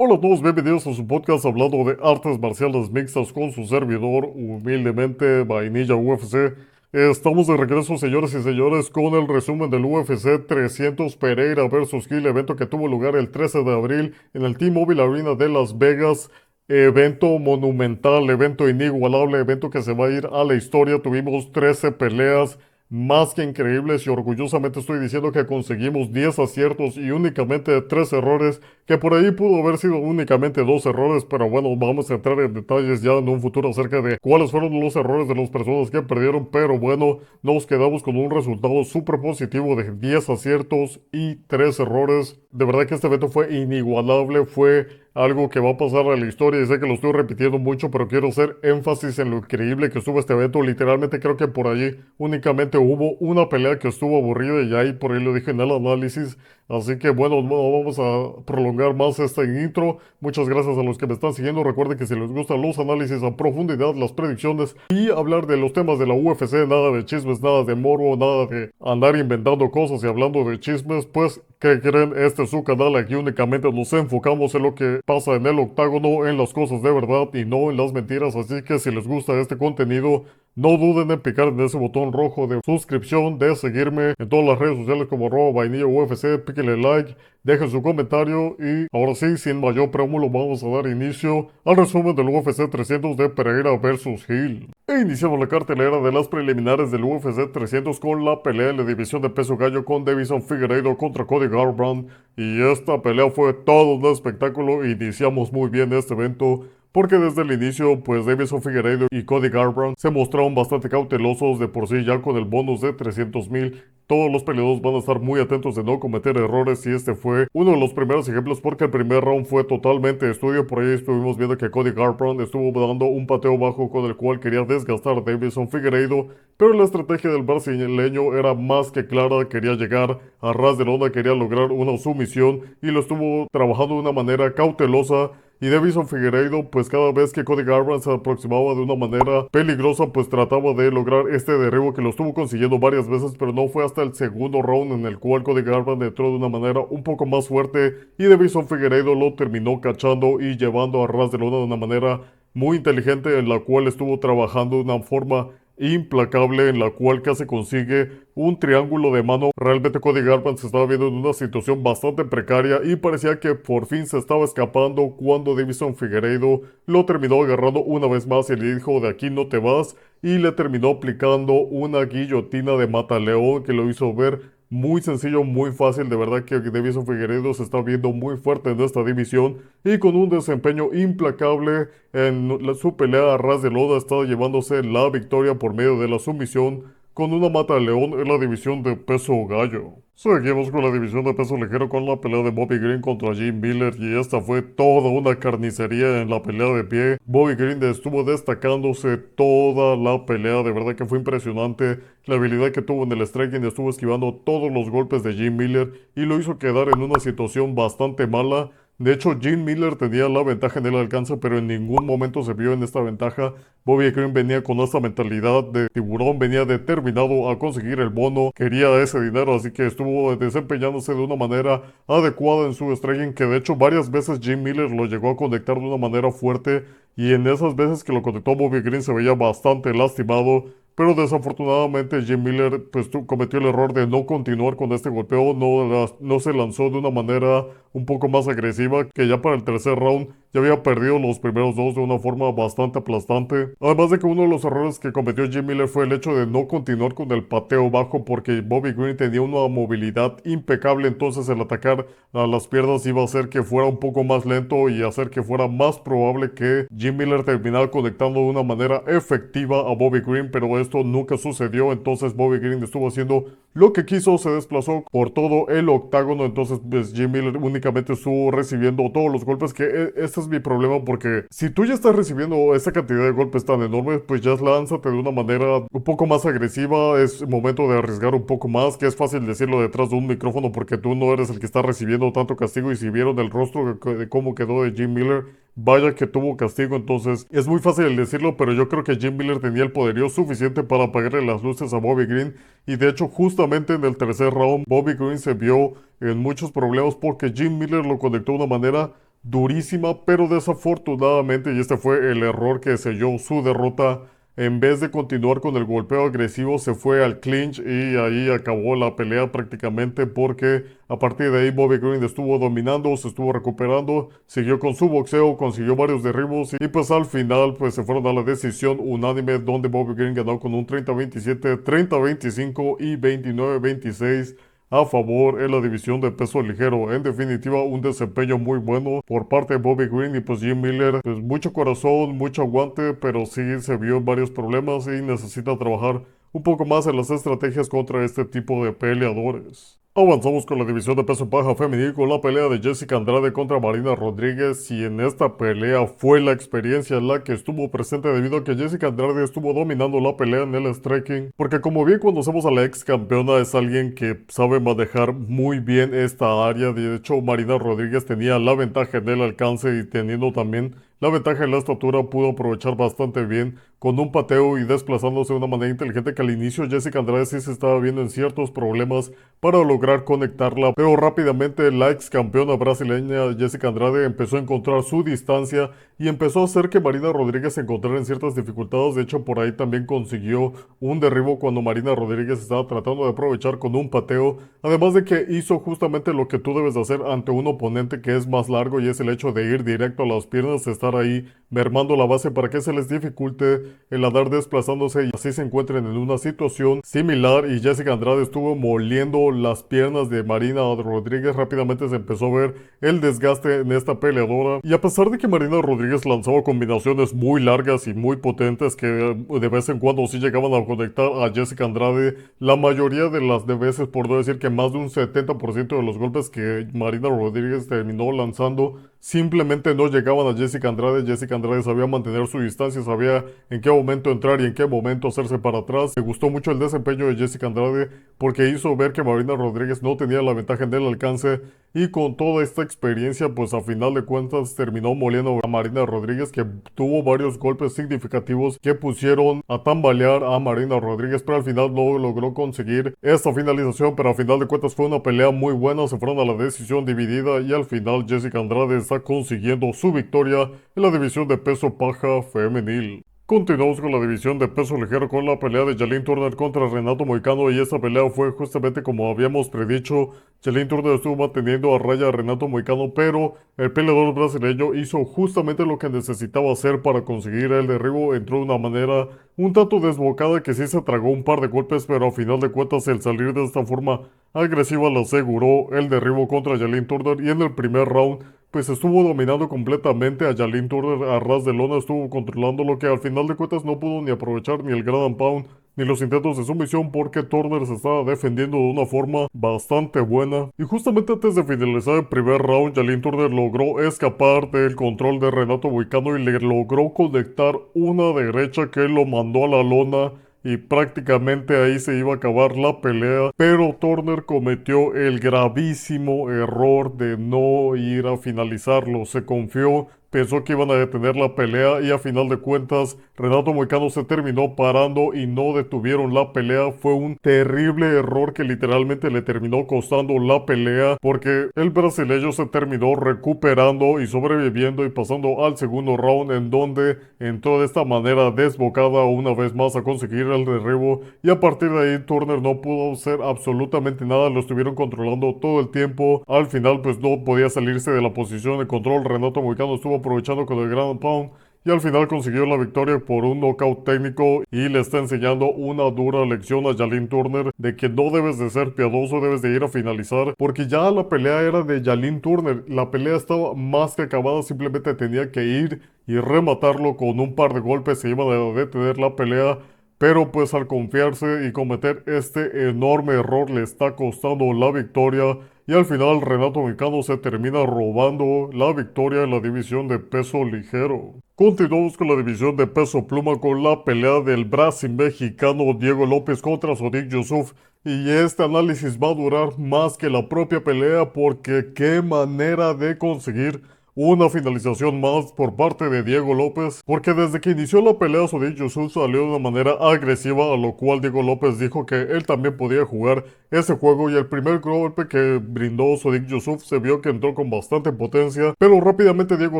Hola a todos, bienvenidos a su podcast hablando de artes marciales mixtas con su servidor, humildemente, Vainilla UFC. Estamos de regreso, señores y señores, con el resumen del UFC 300 Pereira versus Hill, evento que tuvo lugar el 13 de abril en el T-Mobile Arena de Las Vegas. Evento monumental, evento inigualable, evento que se va a ir a la historia. Tuvimos 13 peleas más que increíbles y orgullosamente estoy diciendo que conseguimos 10 aciertos y únicamente 3 errores, que por ahí pudo haber sido únicamente 2 errores, pero bueno, vamos a entrar en detalles ya en un futuro acerca de cuáles fueron los errores de las personas que perdieron, pero bueno, nos quedamos con un resultado súper positivo de 10 aciertos y 3 errores. De verdad que este evento fue inigualable, fue algo que va a pasar a la historia y sé que lo estoy repitiendo mucho, pero quiero hacer énfasis en lo increíble que estuvo este evento. Literalmente creo que por allí únicamente hubo una pelea que estuvo aburrida y ahí por ahí lo dije en el análisis. Así que bueno, no vamos a prolongar más este intro. Muchas gracias a los que me están siguiendo. Recuerden que si les gustan los análisis a profundidad, las predicciones y hablar de los temas de la UFC, nada de chismes, nada de morbo, nada de andar inventando cosas y hablando de chismes, pues, ¿qué creen? Este es su canal. Aquí únicamente nos enfocamos en lo que pasa en el octágono, en las cosas de verdad y no en las mentiras. Así que si les gusta este contenido, no duden en picar en ese botón rojo de suscripción, de seguirme en todas las redes sociales como @vainilla UFC, píquenle like, dejen su comentario y ahora sí, sin mayor preámbulo, vamos a dar inicio al resumen del UFC 300 de Pereira versus Hill. E iniciamos la cartelera de las preliminares del UFC 300 con la pelea en la división de peso gallo con Deiveson Figueiredo contra Cody Garbrandt, y esta pelea fue todo un espectáculo. Iniciamos muy bien este evento, porque desde el inicio, pues Deiveson Figueiredo y Cody Garbrandt se mostraron bastante cautelosos de por sí, ya con el bonus de 300,000. Todos los peleadores van a estar muy atentos de no cometer errores y este fue uno de los primeros ejemplos porque el primer round fue totalmente de estudio. Por ahí estuvimos viendo que Cody Garbrandt estuvo dando un pateo bajo con el cual quería desgastar a Deiveson Figueiredo, pero la estrategia del brasileño era más que clara, quería llegar a ras de lona, quería lograr una sumisión y lo estuvo trabajando de una manera cautelosa. Y Deiveson Figueiredo, pues cada vez que Cody Garbrandt se aproximaba de una manera peligrosa, pues trataba de lograr este derribo que lo estuvo consiguiendo varias veces, pero no fue hasta el segundo round en el cual Cody Garbrandt entró de una manera un poco más fuerte y Deiveson Figueiredo lo terminó cachando y llevando a ras de lona de una manera muy inteligente, en la cual estuvo trabajando de una forma implacable, en la cual casi consigue un triángulo de mano. Realmente Cody Garbrandt se estaba viendo en una situación bastante precaria y parecía que por fin se estaba escapando cuando Deiveson Figueiredo lo terminó agarrando una vez más y le dijo: de aquí no te vas, y le terminó aplicando una guillotina de mataleón que lo hizo ver muy sencillo, muy fácil. De verdad que Deiveson Figueiredo se está viendo muy fuerte en esta división y con un desempeño implacable en su pelea a ras de loda está llevándose la victoria por medio de la sumisión con una mata de león en la división de peso gallo. Seguimos con la división de peso ligero con la pelea de Bobby Green contra Jim Miller, y esta fue toda una carnicería en la pelea de pie. Bobby Green estuvo destacándose toda la pelea, de verdad que fue impresionante la habilidad que tuvo en el striking, estuvo esquivando todos los golpes de Jim Miller y lo hizo quedar en una situación bastante mala. De hecho, Jim Miller tenía la ventaja en el alcance, pero en ningún momento se vio en esta ventaja. Bobby Green venía con esta mentalidad de tiburón, venía determinado a conseguir el bono, quería ese dinero, así que estuvo desempeñándose de una manera adecuada en su striking, que de hecho varias veces Jim Miller lo llegó a conectar de una manera fuerte, y en esas veces que lo conectó Bobby Green se veía bastante lastimado. Pero desafortunadamente Jim Miller pues cometió el error de no continuar con este golpeo, no se lanzó de una manera un poco más agresiva, que ya para el tercer round ya había perdido los primeros dos de una forma bastante aplastante. Además de que uno de los errores que cometió Jim Miller fue el hecho de no continuar con el pateo bajo, porque Bobby Green tenía una movilidad impecable, entonces el atacar a las piernas iba a hacer que fuera un poco más lento y hacer que fuera más probable que Jim Miller terminara conectando de una manera efectiva a Bobby Green, pero esto nunca sucedió. Entonces Bobby Green estuvo haciendo lo que quiso, se desplazó por todo el octágono, entonces pues Jim Miller únicamente estuvo recibiendo todos los golpes, que este es mi problema, porque si tú ya estás recibiendo esta cantidad de golpes tan enormes, pues ya lánzate de una manera un poco más agresiva. Es momento de arriesgar un poco más, que es fácil decirlo detrás de un micrófono porque tú no eres el que está recibiendo tanto castigo, y si vieron el rostro de cómo quedó de Jim Miller, vaya que tuvo castigo. Entonces es muy fácil el decirlo, pero yo creo que Jim Miller tenía el poderío suficiente para apagarle las luces a Bobby Green, y de hecho justamente en el tercer round Bobby Green se vio en muchos problemas porque Jim Miller lo conectó de una manera durísima, pero desafortunadamente, y este fue el error que selló su derrota, en vez de continuar con el golpeo agresivo, se fue al clinch y ahí acabó la pelea prácticamente porque a partir de ahí Bobby Green estuvo dominando, se estuvo recuperando, siguió con su boxeo, consiguió varios derribos y pues al final pues se fueron a la decisión unánime donde Bobby Green ganó con un 30-27, 30-25 y 29-26 a favor en la división de peso ligero. En definitiva, un desempeño muy bueno por parte de Bobby Green y pues Jim Miller. Pues mucho corazón, mucho aguante, pero sí se vio en varios problemas y necesita trabajar un poco más en las estrategias contra este tipo de peleadores. Avanzamos con la división de peso paja femenil con la pelea de Jessica Andrade contra Marina Rodríguez y en esta pelea fue la experiencia la que estuvo presente debido a que Jessica Andrade estuvo dominando la pelea en el striking porque como bien conocemos a la ex campeona es alguien que sabe manejar muy bien esta área. De hecho Marina Rodríguez tenía la ventaja en el alcance y teniendo también la ventaja en la estatura pudo aprovechar bastante bien con un pateo y desplazándose de una manera inteligente que al inicio Jessica Andrade sí se estaba viendo en ciertos problemas para lograr conectarla, pero rápidamente la ex campeona brasileña Jessica Andrade empezó a encontrar su distancia y empezó a hacer que Marina Rodríguez se encontrara en ciertas dificultades. De hecho, por ahí también consiguió un derribo cuando Marina Rodríguez estaba tratando de aprovechar con un pateo, además de que hizo justamente lo que tú debes de hacer ante un oponente que es más largo y es el hecho de ir directo a las piernas, estar ahí mermando la base para que se les dificulte el andar desplazándose y así se encuentren en una situación similar y Jessica Andrade estuvo moliendo las piernas de Marina Rodríguez. Rápidamente se empezó a ver el desgaste en esta peleadora y a pesar de que Marina Rodríguez lanzaba combinaciones muy largas y muy potentes que de vez en cuando sí llegaban a conectar a Jessica Andrade, la mayoría de las de veces, por no decir que más de un 70% de los golpes que Marina Rodríguez terminó lanzando simplemente no llegaban a Jessica Andrade. Jessica Andrade sabía mantener su distancia, sabía en qué momento entrar y en qué momento hacerse para atrás. Me gustó mucho el desempeño de Jessica Andrade porque hizo ver que Marina Rodríguez no tenía la ventaja en el alcance y con toda esta experiencia pues a final de cuentas terminó moliendo a Marina Rodríguez, que tuvo varios golpes significativos que pusieron a tambalear a Marina Rodríguez, pero al final no logró conseguir esta finalización. Pero a final de cuentas fue una pelea muy buena, se fueron a la decisión dividida y al final Jessica Andrade está consiguiendo su victoria en la división de peso paja femenil. Continuamos con la división de peso ligero con la pelea de Jalin Turner contra Renato Moicano y esta pelea fue justamente como habíamos predicho. Jalin Turner estuvo manteniendo a raya a Renato Moicano, pero el peleador brasileño hizo justamente lo que necesitaba hacer para conseguir el derribo. Entró de una manera un tanto desbocada que sí se tragó un par de golpes, pero a final de cuentas el salir de esta forma agresiva le aseguró el derribo contra Jalin Turner y en el primer round pues estuvo dominando completamente a Jalin Turner a ras de lona, estuvo controlando lo que al final de cuentas no pudo ni aprovechar ni el ground and pound ni los intentos de sumisión porque Turner se estaba defendiendo de una forma bastante buena. Y justamente antes de finalizar el primer round, Jalin Turner logró escapar del control de Renato Moicano y le logró conectar una derecha que lo mandó a la lona y prácticamente ahí se iba a acabar la pelea, pero Turner cometió el gravísimo error de no ir a finalizarlo. Se confió, pensó que iban a detener la pelea y a final de cuentas Renato Moicano se terminó parando y no detuvieron la pelea. Fue un terrible error que literalmente le terminó costando la pelea porque el brasileño se terminó recuperando y sobreviviendo y pasando al segundo round en donde entró de esta manera desbocada una vez más a conseguir el derribo y a partir de ahí Turner no pudo hacer absolutamente nada, lo estuvieron controlando todo el tiempo. Al final pues no podía salirse de la posición de control. Renato Moicano estuvo aprovechando con el ground and pound y al final consiguió la victoria por un knockout técnico y le está enseñando una dura lección a Jalin Turner de que no debes de ser piadoso, debes de ir a finalizar porque ya la pelea era de Jalin Turner, la pelea estaba más que acabada, simplemente tenía que ir y rematarlo con un par de golpes, se iba a detener la pelea. Pero pues al confiarse y cometer este enorme error le está costando la victoria y al final Renato Moicano se termina robando la victoria en la división de peso ligero. Continuamos con la división de peso pluma con la pelea del Brasil mexicano Diego López contra Sodiq Yusuff. Y este análisis va a durar más que la propia pelea porque qué manera de conseguir una finalización más por parte de Diego López, porque desde que inició la pelea Sodiq Yusuff salió de una manera agresiva, a lo cual Diego López dijo que él también podía jugar ese juego, y el primer golpe que brindó Sodiq Yusuff se vio que entró con bastante potencia, pero rápidamente Diego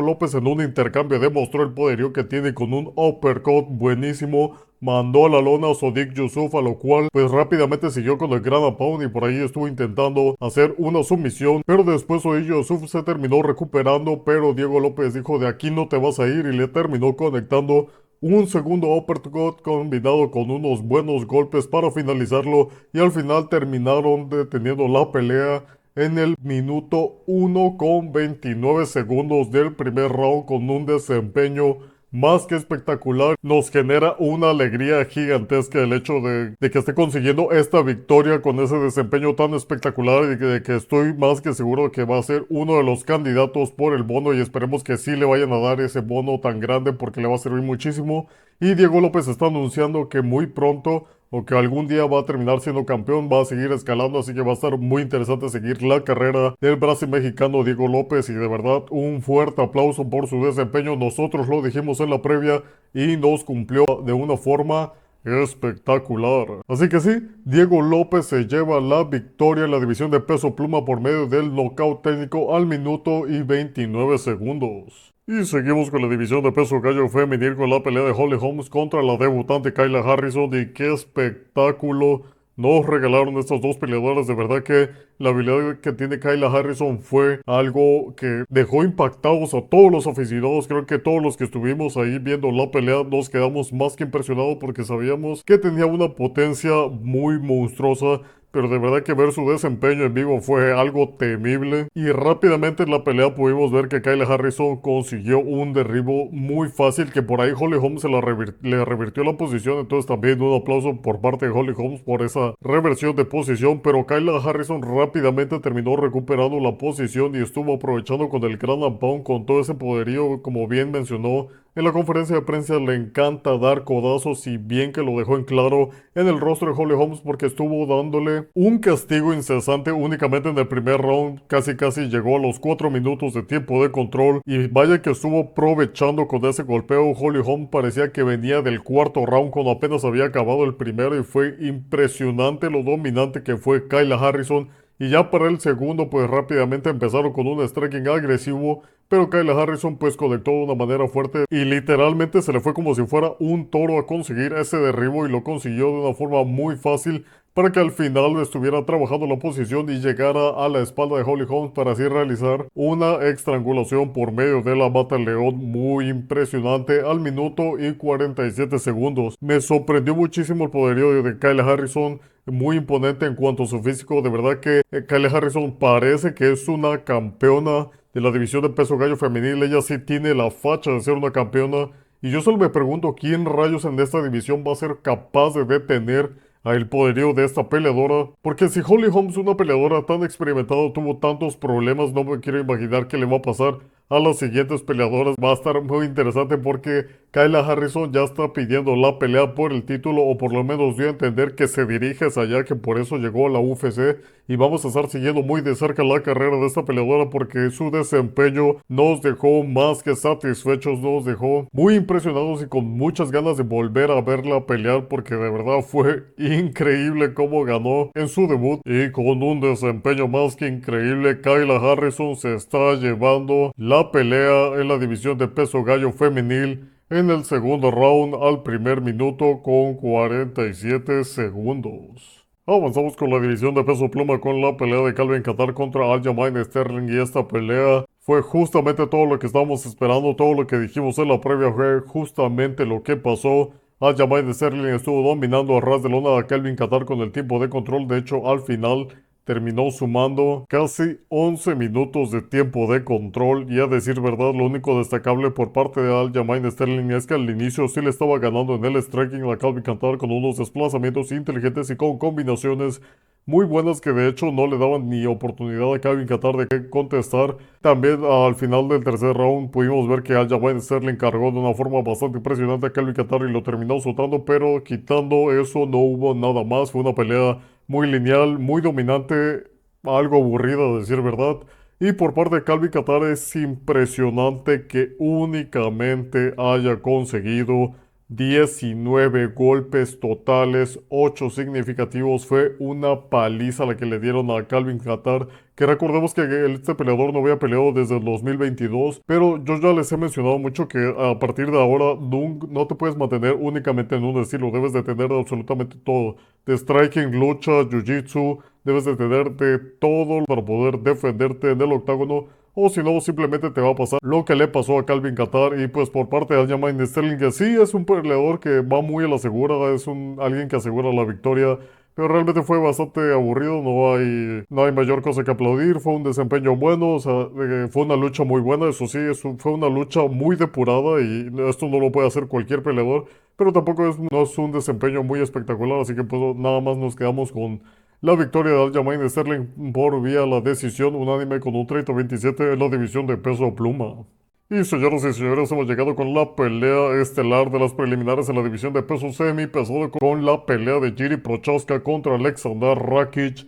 López en un intercambio demostró el poderío que tiene con un uppercut buenísimo. Mandó a la lona a Sodiq Yusuff, a lo cual pues rápidamente siguió con el Ground and Pound y por ahí estuvo intentando hacer una sumisión, pero después Sodiq Yusuff se terminó recuperando, pero Diego López dijo de aquí no te vas a ir y le terminó conectando un segundo uppercut combinado con unos buenos golpes para finalizarlo, y al final terminaron deteniendo la pelea en el minuto 1 con 29 segundos del primer round con un desempeño más que espectacular. Nos genera una alegría gigantesca el hecho de que esté consiguiendo esta victoria con ese desempeño tan espectacular, y de que estoy más que seguro de que va a ser uno de los candidatos por el bono, y esperemos que sí le vayan a dar ese bono tan grande porque le va a servir muchísimo. Y Diego López está anunciando que muy pronto o que algún día va a terminar siendo campeón, va a seguir escalando, así que va a estar muy interesante seguir la carrera del Brasil mexicano Diego López, y de verdad un fuerte aplauso por su desempeño. Nosotros lo dijimos en la previa y nos cumplió de una forma espectacular. Así que sí, Diego López se lleva la victoria en la división de peso pluma por medio del nocaut técnico al minuto y 29 segundos. Y seguimos con la división de peso gallo femenil con la pelea de Holly Holmes contra la debutante Kayla Harrison, y qué espectáculo nos regalaron estas dos peleadoras. De verdad que la habilidad que tiene Kayla Harrison fue algo que dejó impactados a todos los aficionados. Creo que todos los que estuvimos ahí viendo la pelea nos quedamos más que impresionados porque sabíamos que tenía una potencia muy monstruosa. Pero de verdad que ver su desempeño en vivo fue algo temible. Y rápidamente en la pelea pudimos ver que Kayla Harrison consiguió un derribo muy fácil, que por ahí Holly Holmes le revirtió la posición. Entonces también un aplauso por parte de Holly Holmes por esa reversión de posición. Pero Kayla Harrison rápidamente terminó recuperando la posición y estuvo aprovechando con el Ground and Pound con todo ese poderío. Como bien mencionó en la conferencia de prensa, le encanta dar codazos, y bien que lo dejó en claro en el rostro de Holly Holmes porque estuvo dándole un castigo incesante únicamente en el primer round. Casi llegó a los 4 minutos de tiempo de control, y vaya que estuvo aprovechando con ese golpeo. Holly Holmes parecía que venía del cuarto round cuando apenas había acabado el primero, y fue impresionante lo dominante que fue Kayla Harrison. Y ya para el segundo, pues rápidamente empezaron con un striking agresivo, pero Kayla Harrison pues conectó de una manera fuerte y literalmente se le fue como si fuera un toro a conseguir ese derribo, y lo consiguió de una forma muy fácil para que al final estuviera trabajando la posición y llegara a la espalda de Holly Holmes para así realizar una estrangulación por medio de la mata león muy impresionante al minuto y 47 segundos. Me sorprendió muchísimo el poderío de Kayla Harrison, muy imponente en cuanto a su físico. De verdad que Kayla Harrison parece que es una campeona de la división de peso gallo femenil. Ella sí tiene la facha de ser una campeona, y yo solo me pregunto quién rayos en esta división va a ser capaz de detener a el poderío de esta peleadora, porque si Holly Holmes, una peleadora tan experimentada, tuvo tantos problemas, no me quiero imaginar qué le va a pasar a las siguientes peleadoras. Va a estar muy interesante porque Kayla Harrison ya está pidiendo la pelea por el título, o por lo menos dio a entender que se dirige hacia allá, que por eso llegó a la UFC, y vamos a estar siguiendo muy de cerca la carrera de esta peleadora porque su desempeño nos dejó más que satisfechos, nos dejó muy impresionados y con muchas ganas de volver a verla pelear, porque de verdad fue increíble cómo ganó en su debut, y con un desempeño más que increíble. Kayla Harrison se está llevando la pelea en la división de peso gallo femenil en el segundo round al primer minuto con 47 segundos. Avanzamos con la división de peso pluma con la pelea de Calvin Kattar contra Aljamain Sterling, y esta pelea fue justamente todo lo que estábamos esperando. Todo lo que dijimos en la previa fue justamente lo que pasó. Aljamain Sterling estuvo dominando a ras de lona a Calvin Kattar con el tiempo de control. De hecho, al final terminó sumando casi 11 minutos de tiempo de control, y a decir verdad, lo único destacable por parte de Aljamain Sterling es que al inicio sí le estaba ganando en el striking a Calvin Kattar con unos desplazamientos inteligentes y con combinaciones muy buenas que de hecho no le daban ni oportunidad a Calvin Kattar de que contestar. También al final del tercer round pudimos ver que Aljamain Sterling cargó de una forma bastante impresionante a Calvin Kattar y lo terminó soltando, pero quitando eso no hubo nada más. Fue una pelea muy lineal, muy dominante, algo aburrida a decir verdad. Y por parte de Calvin Kattar es impresionante que únicamente haya conseguido 19 golpes totales, 8 significativos. Fue una paliza la que le dieron a Calvin Kattar, que recordemos que este peleador no había peleado desde el 2022, pero yo ya les he mencionado mucho que a partir de ahora no te puedes mantener únicamente en un estilo, debes de tener absolutamente todo, de striking, lucha, jiu-jitsu, debes de tener de todo para poder defenderte en el octágono. O si no, simplemente te va a pasar lo que le pasó a Calvin Kattar. Y pues por parte de Aljamain Sterling, que sí es un peleador que va muy a la segura, es alguien que asegura la victoria. Pero realmente fue bastante aburrido, no hay mayor cosa que aplaudir, fue un desempeño bueno, o sea, fue una lucha muy buena, eso sí, fue una lucha muy depurada y esto no lo puede hacer cualquier peleador, pero tampoco no es un desempeño muy espectacular, así que pues nada más nos quedamos con la victoria de Aljamain Sterling por vía la decisión unánime con un 30-27 en la división de peso pluma. Y señoras y señores, hemos llegado con la pelea estelar de las preliminares en la división de peso semi pesado con la pelea de Jiri Prochazka contra Alexander Rakic.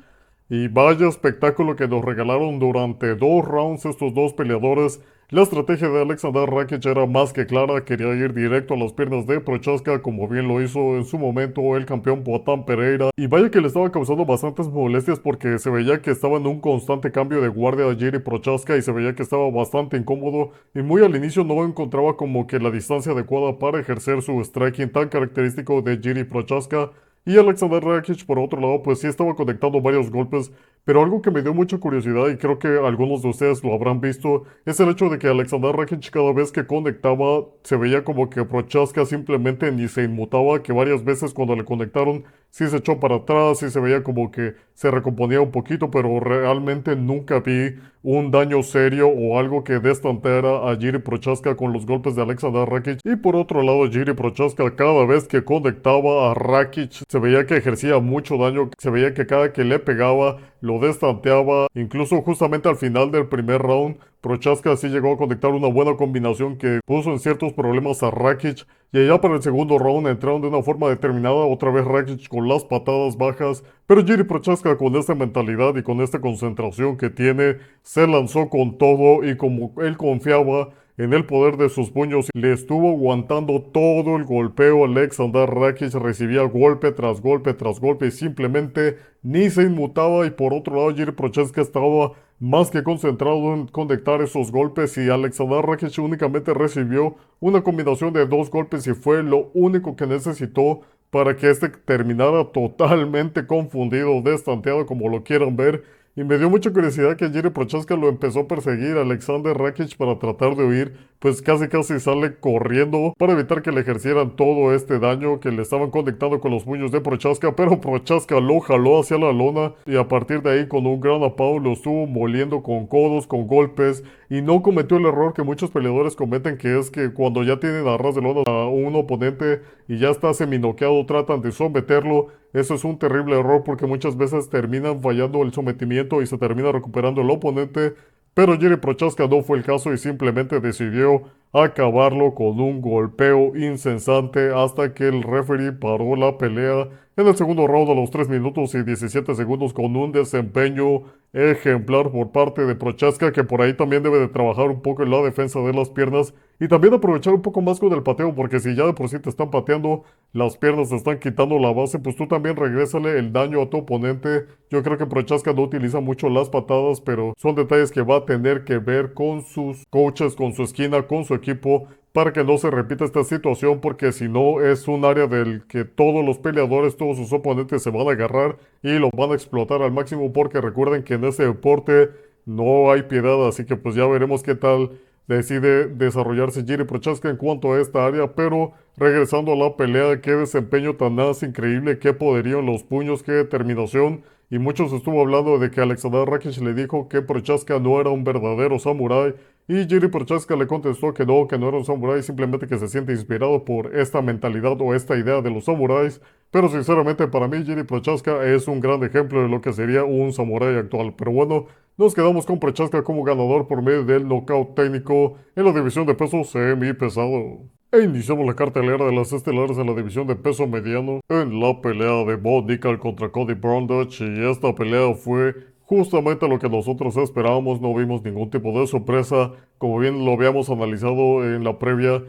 Y vaya espectáculo que nos regalaron durante 2 rounds estos dos peleadores. La estrategia de Alexander Rakic era más que clara, quería ir directo a las piernas de Prochazka, como bien lo hizo en su momento el campeón Poatan Pereira. Y vaya que le estaba causando bastantes molestias porque se veía que estaba en un constante cambio de guardia a Jiri Prochazka y se veía que estaba bastante incómodo y muy al inicio no encontraba como que la distancia adecuada para ejercer su striking tan característico de Jiri Prochazka. Y Alexander Rakic, por otro lado, pues sí estaba conectando varios golpes, pero algo que me dio mucha curiosidad y creo que algunos de ustedes lo habrán visto, es el hecho de que Alexander Rakic cada vez que conectaba se veía como que Prochazka simplemente ni se inmutaba, que varias veces cuando le conectaron sí se echó para atrás, sí se veía como que se recomponía un poquito, pero realmente nunca vi un daño serio o algo que destantara a Jiri Prochazka con los golpes de Alexander Rakic. Y por otro lado, Jiri Prochazka cada vez que conectaba a Rakic se veía que ejercía mucho daño, se veía que cada que le pegaba lo destanteaba, incluso justamente al final del primer round. Prochazka sí llegó a conectar una buena combinación que puso en ciertos problemas a Rakic. Y allá para el segundo round entraron de una forma determinada, otra vez Rakic con las patadas bajas. Pero Jiri Prochazka con esta mentalidad y con esta concentración que tiene, se lanzó con todo y como él confiaba en el poder de sus puños, le estuvo aguantando todo el golpeo. Alexander Rakic recibía golpe tras golpe tras golpe y simplemente ni se inmutaba. Y por otro lado, Jiri Prochazka estaba más que concentrado en conectar esos golpes y Alexander Rakic únicamente recibió una combinación de 2 golpes y fue lo único que necesitó para que este terminara totalmente confundido, destanteado, como lo quieran ver. Y me dio mucha curiosidad que Jiri Prochazka lo empezó a perseguir a Alexander Rakic para tratar de huir, pues casi casi sale corriendo para evitar que le ejercieran todo este daño que le estaban conectando con los puños de Prochazka, pero Prochazka lo jaló hacia la lona y a partir de ahí con un gran apao lo estuvo moliendo con codos, con golpes y no cometió el error que muchos peleadores cometen, que es que cuando ya tienen a ras de lona a un oponente y ya está seminoqueado tratan de someterlo. Eso es un terrible error porque muchas veces terminan fallando el sometimiento y se termina recuperando el oponente. Pero Jiri Prochazka no fue el caso y simplemente decidió acabarlo con un golpeo incesante hasta que el referee paró la pelea en el segundo round a los 3 minutos y 17 segundos con un desempeño ejemplar por parte de Prochazka, que por ahí también debe de trabajar un poco en la defensa de las piernas y también aprovechar un poco más con el pateo, porque si ya de por sí te están pateando, las piernas te están quitando la base, pues tú también regrésale el daño a tu oponente. Yo creo que Prochazka no utiliza mucho las patadas, pero son detalles que va a tener que ver con sus coaches, con su esquina, con su equipo, para que no se repita esta situación, porque si no es un área del que todos los peleadores, todos sus oponentes se van a agarrar y lo van a explotar al máximo, porque recuerden que en este deporte no hay piedad, así que pues ya veremos qué tal decide desarrollarse Jiri Prochazka en cuanto a esta área. Pero regresando a la pelea, qué desempeño tan más increíble, qué poderío en los puños, qué determinación. Y muchos estuvo hablando de que Alexander Rakic le dijo que Prochazka no era un verdadero samurái. Y Jiri Prochazka le contestó que no era un samurái, simplemente que se siente inspirado por esta mentalidad o esta idea de los samuráis. Pero sinceramente para mí Jiri Prochazka es un gran ejemplo de lo que sería un samurái actual. Pero bueno, nos quedamos con Prochazka como ganador por medio del nocaut técnico en la división de peso semi pesado. E iniciamos la cartelera de las estelares en la división de peso mediano en la pelea de Bo Nickal contra Cody Brundage, y esta pelea fue justamente lo que nosotros esperábamos, no vimos ningún tipo de sorpresa, como bien lo habíamos analizado en la previa.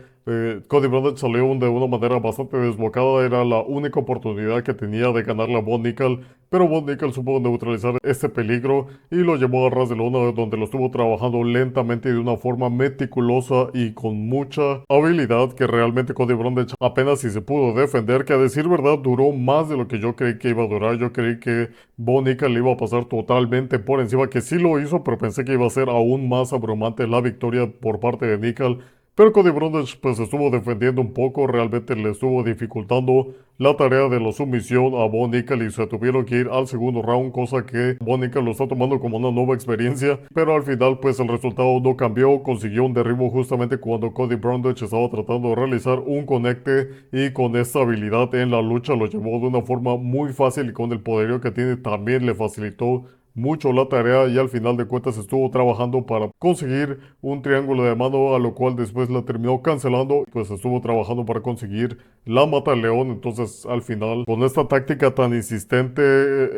Cody Brundage salió de una manera bastante desbocada, era la única oportunidad que tenía de ganarle a Von Nickel, pero Von Nickel supo neutralizar este peligro y lo llevó a ras de lona, donde lo estuvo trabajando lentamente de una forma meticulosa y con mucha habilidad, que realmente Cody Brundage apenas si se pudo defender, que a decir verdad duró más de lo que yo creí que iba a durar. Yo creí que Von Nickel le iba a pasar totalmente por encima, que sí lo hizo, pero pensé que iba a ser aún más abrumante la victoria por parte de Nickel. Pero Cody Brundage pues estuvo defendiendo un poco, realmente le estuvo dificultando la tarea de la sumisión a Von Nickel y se tuvieron que ir al segundo round, cosa que Von Nickel lo está tomando como una nueva experiencia, pero al final pues el resultado no cambió, consiguió un derribo justamente cuando Cody Brundage estaba tratando de realizar un conecte y con esta habilidad en la lucha lo llevó de una forma muy fácil y con el poderío que tiene también le facilitó mucho la tarea y al final de cuentas estuvo trabajando para conseguir un triángulo de mano, a lo cual después la terminó cancelando, pues estuvo trabajando para conseguir la mata león. Entonces al final con esta táctica tan insistente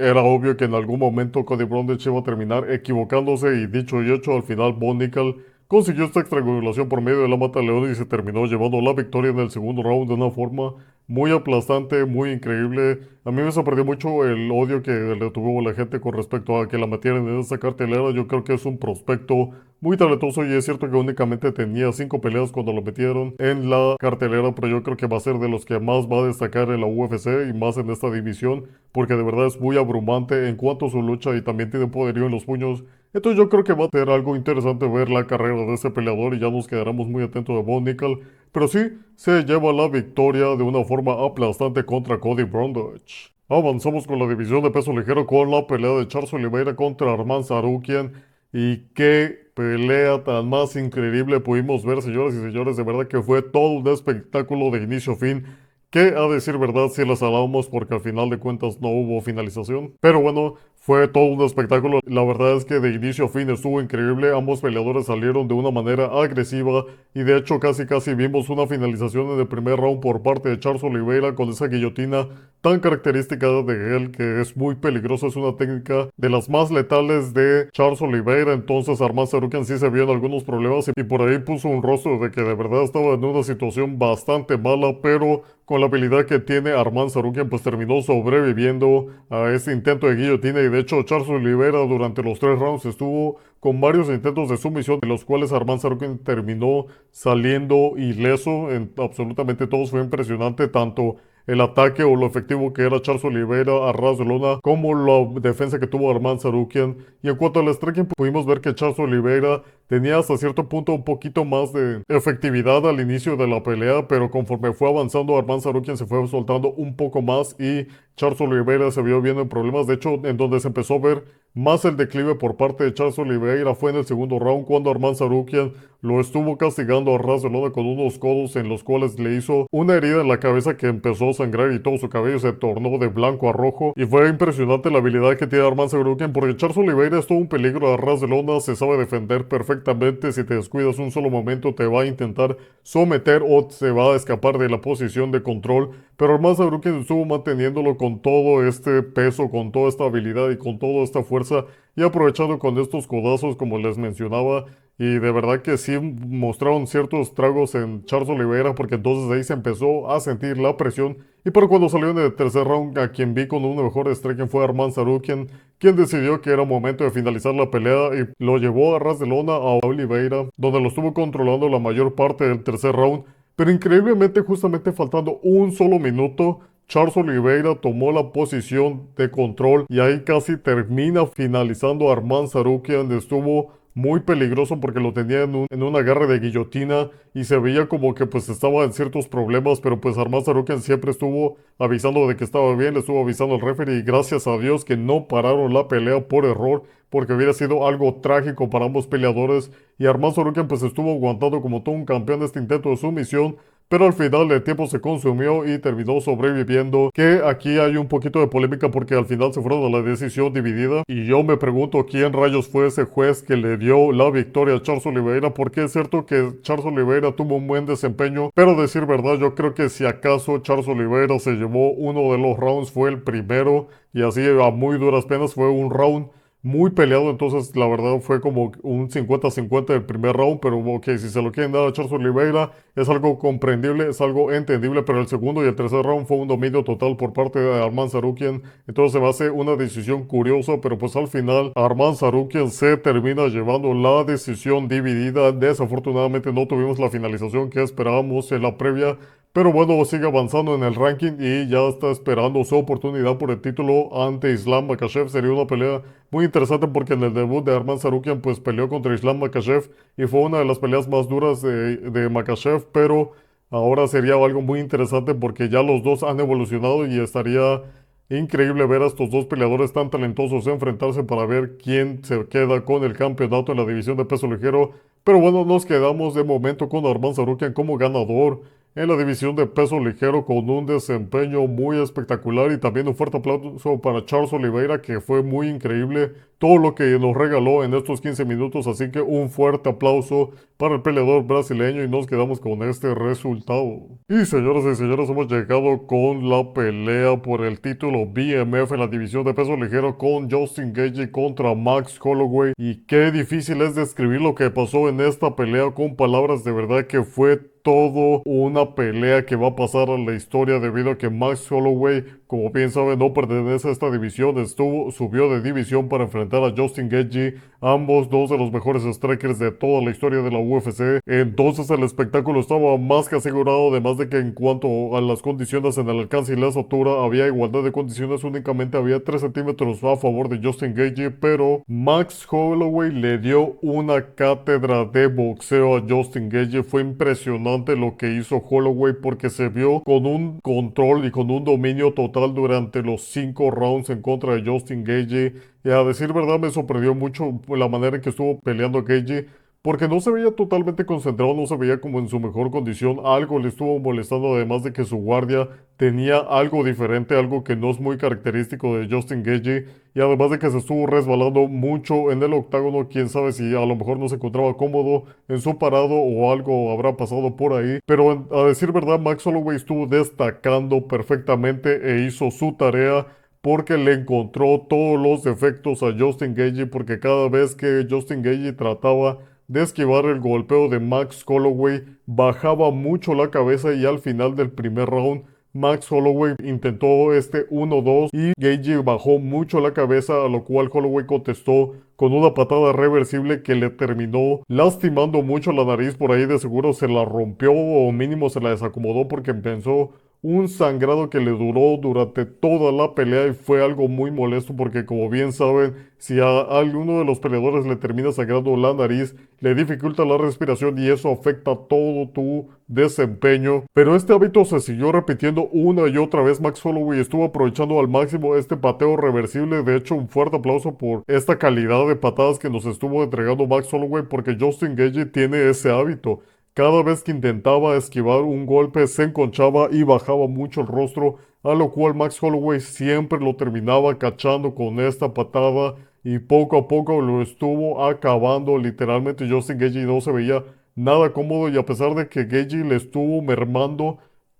era obvio que en algún momento Cody Brundage iba a terminar equivocándose y dicho y hecho, al final Von Nickel consiguió esta estrangulación por medio de la mata león y se terminó llevando la victoria en el segundo round de una forma muy aplastante, muy increíble. A mí me sorprendió mucho el odio que le tuvo la gente con respecto a que la metieran en esta cartelera. Yo creo que es un prospecto muy talentoso y es cierto que únicamente tenía 5 peleas cuando lo metieron en la cartelera, pero yo creo que va a ser de los que más va a destacar en la UFC y más en esta división, porque de verdad es muy abrumante en cuanto a su lucha y también tiene poderío en los puños. Entonces yo creo que va a ser algo interesante ver la carrera de este peleador y ya nos quedaremos muy atentos de Von Nickel. Pero sí, se lleva la victoria de una forma aplastante contra Cody Brundage. Avanzamos con la división de peso ligero con la pelea de Charles Oliveira contra Arman Tsarukyan. Y qué pelea tan más increíble pudimos ver, señoras y señores. De verdad que fue todo un espectáculo de inicio a fin. Que a decir verdad sí las alabamos porque al final de cuentas no hubo finalización. Pero bueno, fue todo un espectáculo. La verdad es que de inicio a fin estuvo increíble. Ambos peleadores salieron de una manera agresiva y de hecho casi vimos una finalización en el primer round por parte de Charles Oliveira con esa guillotina tan característica de él, que es muy peligrosa. Es una técnica de las más letales de Charles Oliveira. Entonces Arman Tsarukyan sí se vio en algunos problemas y por ahí puso un rostro de que de verdad estaba en una situación bastante mala, pero con la habilidad que tiene Arman Tsarukyan pues terminó sobreviviendo a ese intento de guillotina. Y de hecho Charles Oliveira durante los 3 rounds estuvo con varios intentos de sumisión, de los cuales Arman Tsarukyan terminó saliendo ileso en absolutamente todos. Fue impresionante tanto el ataque o lo efectivo que era Charles Oliveira a ras de lona, como la defensa que tuvo Arman Tsarukyan. Y en cuanto al striking, pudimos ver que Charles Oliveira tenía hasta cierto punto un poquito más de efectividad al inicio de la pelea, pero conforme fue avanzando, Arman Tsarukyan se fue soltando un poco más y Charles Oliveira se vio viendo en problemas. De hecho, en donde se empezó a ver más el declive por parte de Charles Oliveira fue en el segundo round, cuando Arman Tsarukyan lo estuvo castigando a ras de lona con unos codos en los cuales le hizo una herida en la cabeza que empezó a sangrar y todo su cabello se tornó de blanco a rojo. Y fue impresionante la habilidad que tiene Arman Tsarukyan, porque Charles Oliveira es todo un peligro a ras de lona, se sabe defender perfectamente. Si te descuidas un solo momento te va a intentar someter o se va a escapar de la posición de control. Pero Arman Tsarukyan estuvo manteniéndolo con todo este peso, con toda esta habilidad y con toda esta fuerza, y aprovechando con estos codazos como les mencionaba. Y de verdad que sí mostraron ciertos tragos en Charles Oliveira, porque entonces ahí se empezó a sentir la presión. Y para cuando salió en el tercer round, a quien vi con un mejor striking fue Arman Tsarukyan, quien decidió que era momento de finalizar la pelea y lo llevó a ras de lona a Oliveira, donde lo estuvo controlando la mayor parte del tercer round. Pero increíblemente, justamente faltando un solo minuto, Charles Oliveira tomó la posición de control y ahí casi termina finalizando a Arman Tsarukyan. Estuvo muy peligroso porque lo tenía en un agarre de guillotina y se veía como que pues estaba en ciertos problemas, pero pues Arman Tsarukyan siempre estuvo avisando de que estaba bien, le estuvo avisando al referee y gracias a Dios que no pararon la pelea por error, porque hubiera sido algo trágico para ambos peleadores. Y Arman Tsarukyan pues estuvo aguantando como todo un campeón de este intento de sumisión, pero al final el tiempo se consumió y terminó sobreviviendo. Que aquí hay un poquito de polémica porque al final se fueron a la decisión dividida. Y yo me pregunto quién rayos fue ese juez que le dio la victoria a Charles Oliveira, porque es cierto que Charles Oliveira tuvo un buen desempeño, pero a decir verdad, yo creo que si acaso Charles Oliveira se llevó uno de los rounds fue el primero, y así a muy duras penas fue un round muy peleado, entonces la verdad fue como un 50-50 del primer round, pero ok, si se lo quieren dar a Charles Oliveira es algo comprendible, es algo entendible, pero el segundo y el tercer round fue un dominio total por parte de Arman Tsarukyan, entonces se me hace una decisión curiosa, pero pues al final Arman Tsarukyan se termina llevando la decisión dividida. Desafortunadamente no tuvimos la finalización que esperábamos en la previa, pero bueno, sigue avanzando en el ranking y ya está esperando su oportunidad por el título ante Islam Makhachev. Sería una pelea muy interesante porque en el debut de Arman Tsarukyan pues peleó contra Islam Makhachev y fue una de las peleas más duras de Makhachev, pero ahora sería algo muy interesante porque ya los dos han evolucionado y estaría increíble ver a estos dos peleadores tan talentosos enfrentarse para ver quién se queda con el campeonato en la división de peso ligero. Pero bueno, nos quedamos de momento con Arman Tsarukyan como ganador en la división de peso ligero con un desempeño muy espectacular y también un fuerte aplauso para Charles Oliveira que fue muy increíble todo lo que nos regaló en estos 15 minutos, así que un fuerte aplauso para el peleador brasileño y nos quedamos con este resultado. Y señoras y señores, hemos llegado con la pelea por el título BMF en la división de peso ligero con Justin Gaethje contra Max Holloway y qué difícil es describir lo que pasó en esta pelea con palabras, de verdad que fue todo una pelea que va a pasar a la historia debido a que Max Holloway, como bien saben, no pertenece a esta división, subió de división para enfrentar a Justin Gaethje, ambos dos de los mejores strikers de toda la historia de la UFC. Entonces el espectáculo estaba más que asegurado, además de que en cuanto a las condiciones en el alcance y la estatura había igualdad de condiciones, únicamente había 3 centímetros a favor de Justin Gaethje, pero Max Holloway le dio una cátedra de boxeo a Justin Gaethje. Fue impresionante lo que hizo Holloway porque se vio con un control y con un dominio total durante los 5 rounds en contra de Justin Gaethje. Y a decir verdad me sorprendió mucho la manera en que estuvo peleando Gaethje porque no se veía totalmente concentrado, no se veía como en su mejor condición. Algo le estuvo molestando, además de que su guardia tenía algo diferente, algo que no es muy característico de Justin Gaethje. Y además de que se estuvo resbalando mucho en el octágono, quién sabe si a lo mejor no se encontraba cómodo en su parado o algo habrá pasado por ahí. Pero a decir verdad, Max Holloway estuvo destacando perfectamente e hizo su tarea porque le encontró todos los defectos a Justin Gaethje, porque cada vez que Justin Gaethje trataba de esquivar el golpeo de Max Holloway, bajaba mucho la cabeza y al final del primer round Max Holloway intentó este 1-2 y Gaethje bajó mucho la cabeza, a lo cual Holloway contestó con una patada reversible que le terminó lastimando mucho la nariz. Por ahí de seguro se la rompió o mínimo se la desacomodó porque empezó un sangrado que le duró durante toda la pelea y fue algo muy molesto porque como bien saben, si a alguno de los peleadores le termina sangrando la nariz, le dificulta la respiración y eso afecta todo tu desempeño. Pero este hábito se siguió repitiendo una y otra vez. Max Holloway estuvo aprovechando al máximo este pateo reversible. De hecho, un fuerte aplauso por esta calidad de patadas que nos estuvo entregando Max Holloway porque Justin Gaethje tiene ese hábito. Cada vez que intentaba esquivar un golpe se enconchaba y bajaba mucho el rostro, a lo cual Max Holloway siempre lo terminaba cachando con esta patada y poco a poco lo estuvo acabando. Literalmente Justin Gaethje no se veía nada cómodo y a pesar de que Gaethje le estuvo mermando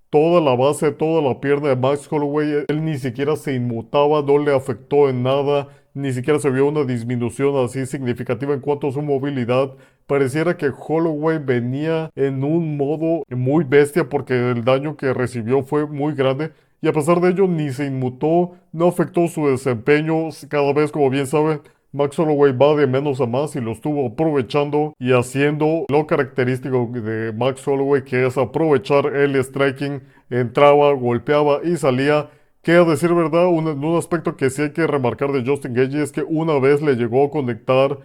toda la base, toda la pierna de Max Holloway, él ni siquiera se inmutaba, no le afectó en nada, ni siquiera se vio una disminución así significativa en cuanto a su movilidad. Pareciera que Holloway venía en un modo muy bestia porque el daño que recibió fue muy grande. Y a pesar de ello, ni se inmutó, no afectó su desempeño. Cada vez, como bien saben, Max Holloway va de menos a más y lo estuvo aprovechando y haciendo lo característico de Max Holloway, que es aprovechar el striking. Entraba, golpeaba y salía. Que a decir verdad, un aspecto que sí hay que remarcar de Justin Gaethje es que una vez le llegó a conectar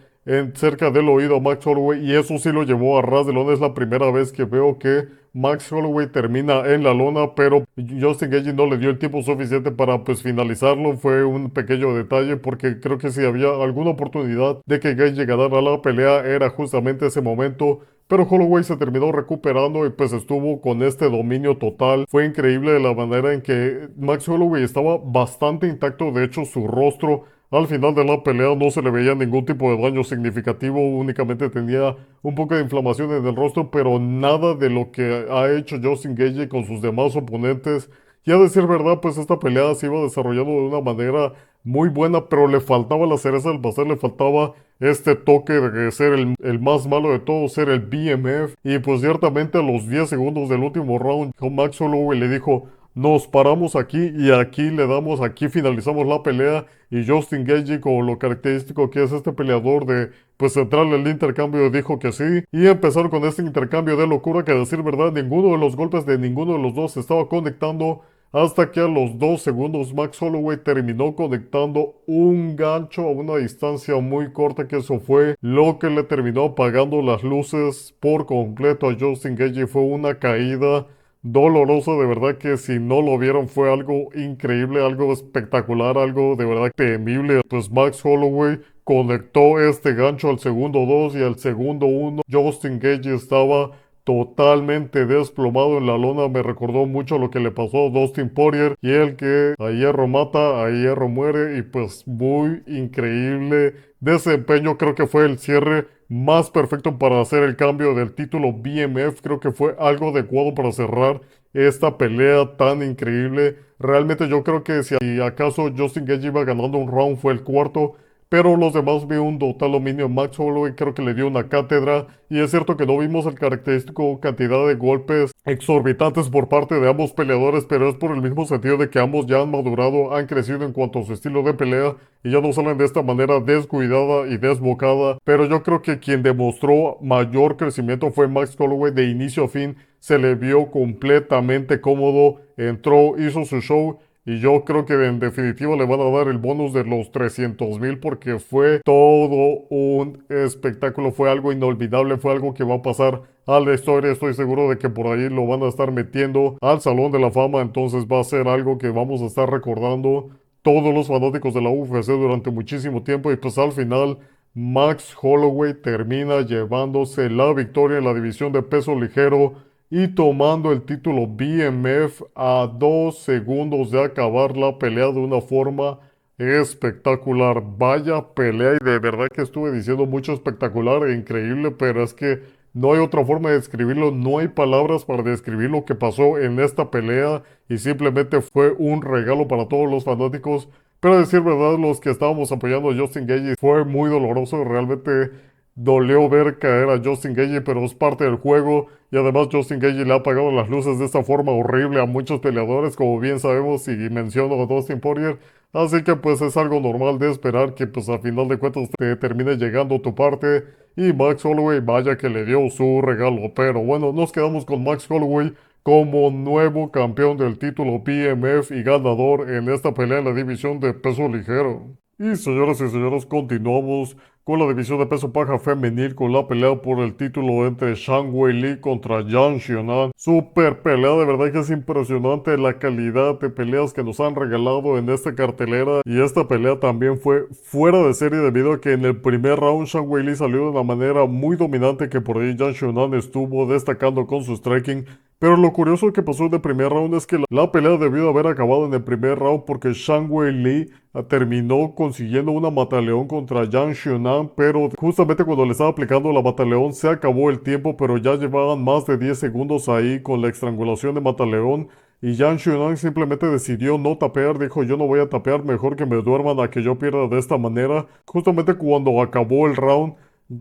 cerca del oído a Max Holloway y eso sí lo llevó a ras de lona. Es la primera vez que veo que Max Holloway termina en la lona, pero Justin Gaethje no le dio el tiempo suficiente para pues finalizarlo. Fue un pequeño detalle porque creo que si había alguna oportunidad de que Gaethje ganara la pelea era justamente ese momento. Pero Holloway se terminó recuperando y pues estuvo con este dominio total. Fue increíble la manera en que Max Holloway estaba bastante intacto. De hecho, su rostro al final de la pelea no se le veía ningún tipo de daño significativo. Únicamente tenía un poco de inflamación en el rostro, pero nada de lo que ha hecho Justin Gaethje con sus demás oponentes. Y a decir verdad, pues esta pelea se iba desarrollando de una manera muy buena, pero le faltaba la cereza del pastel, le faltaba este toque de ser el más malo de todos, ser el BMF. Y pues ciertamente a los 10 segundos del último round, Max Holloway le dijo, nos paramos aquí y aquí le damos, aquí finalizamos la pelea. Y Justin Gaethje, con lo característico que es este peleador de pues entrarle el intercambio, dijo que sí. Y empezaron con este intercambio de locura que, a decir verdad, ninguno de los golpes de ninguno de los dos se estaba conectando. Hasta que a los 2 segundos Max Holloway terminó conectando un gancho a una distancia muy corta, que eso fue lo que le terminó apagando las luces por completo a Justin Gaethje. Fue una caída dolorosa, de verdad que si no lo vieron fue algo increíble, algo espectacular, algo de verdad temible. Pues Max Holloway conectó este gancho al segundo 2 y al segundo 1. Justin Gaethje estaba totalmente desplomado en la lona. Me recordó mucho lo que le pasó a Dustin Poirier, y el que a hierro mata, a hierro muere. Y pues muy increíble desempeño, creo que fue el cierre más perfecto para hacer el cambio del título BMF. Creo que fue algo adecuado para cerrar esta pelea tan increíble. Realmente yo creo que si acaso Justin Gaethje iba ganando un round, fue el cuarto, pero los demás vi un total dominio. Max Holloway creo que le dio una cátedra, y es cierto que no vimos el característico cantidad de golpes exorbitantes por parte de ambos peleadores, pero es por el mismo sentido de que ambos ya han madurado, han crecido en cuanto a su estilo de pelea y ya no salen de esta manera descuidada y desbocada. Pero yo creo que quien demostró mayor crecimiento fue Max Holloway. De inicio a fin se le vio completamente cómodo, entró, hizo su show. Y yo creo que en definitiva le van a dar el bonus de los 300,000, porque fue todo un espectáculo, fue algo inolvidable, fue algo que va a pasar a la historia. Estoy seguro de que por ahí lo van a estar metiendo al Salón de la Fama, entonces va a ser algo que vamos a estar recordando todos los fanáticos de la UFC durante muchísimo tiempo. Y pues al final Max Holloway termina llevándose la victoria en la división de peso ligero y tomando el título BMF a 2 segundos de acabar la pelea de una forma espectacular. Vaya pelea, y de verdad que estuve diciendo mucho espectacular e increíble, pero es que no hay otra forma de describirlo, no hay palabras para describir lo que pasó en esta pelea, y simplemente fue un regalo para todos los fanáticos. Pero a decir verdad, los que estábamos apoyando a Justin Gaethje, fue muy doloroso, realmente dolió ver caer a Justin Gaethje, pero es parte del juego. Y además Justin Gaethje le ha apagado las luces de esta forma horrible a muchos peleadores, como bien sabemos, y menciono a Dustin Poirier. Así que pues es algo normal de esperar que pues a final de cuentas te termine llegando tu parte. Y Max Holloway, vaya que le dio su regalo. Pero bueno, nos quedamos con Max Holloway como nuevo campeón del título BMF y ganador en esta pelea en la división de peso ligero. Y señoras y señores, continuamos con la división de peso paja femenil, con la pelea por el título entre Zhang Weili contra Yan Xiaonan. Super pelea, de verdad que es impresionante la calidad de peleas que nos han regalado en esta cartelera. Y esta pelea también fue fuera de serie, debido a que en el primer round Zhang Weili salió de una manera muy dominante, que por ahí Yan Xiaonan estuvo destacando con su striking. Pero lo curioso que pasó en el primer round es que la pelea debió haber acabado en el primer round, porque Zhang Weili terminó consiguiendo una mataleón contra Yan Xiaonan, pero justamente cuando le estaba aplicando la mataleón se acabó el tiempo, pero ya llevaban más de 10 segundos ahí con la estrangulación de mataleón. Y Yan Xiaonan simplemente decidió no tapear, dijo yo no voy a tapear, mejor que me duerman a que yo pierda de esta manera. Justamente cuando acabó el round,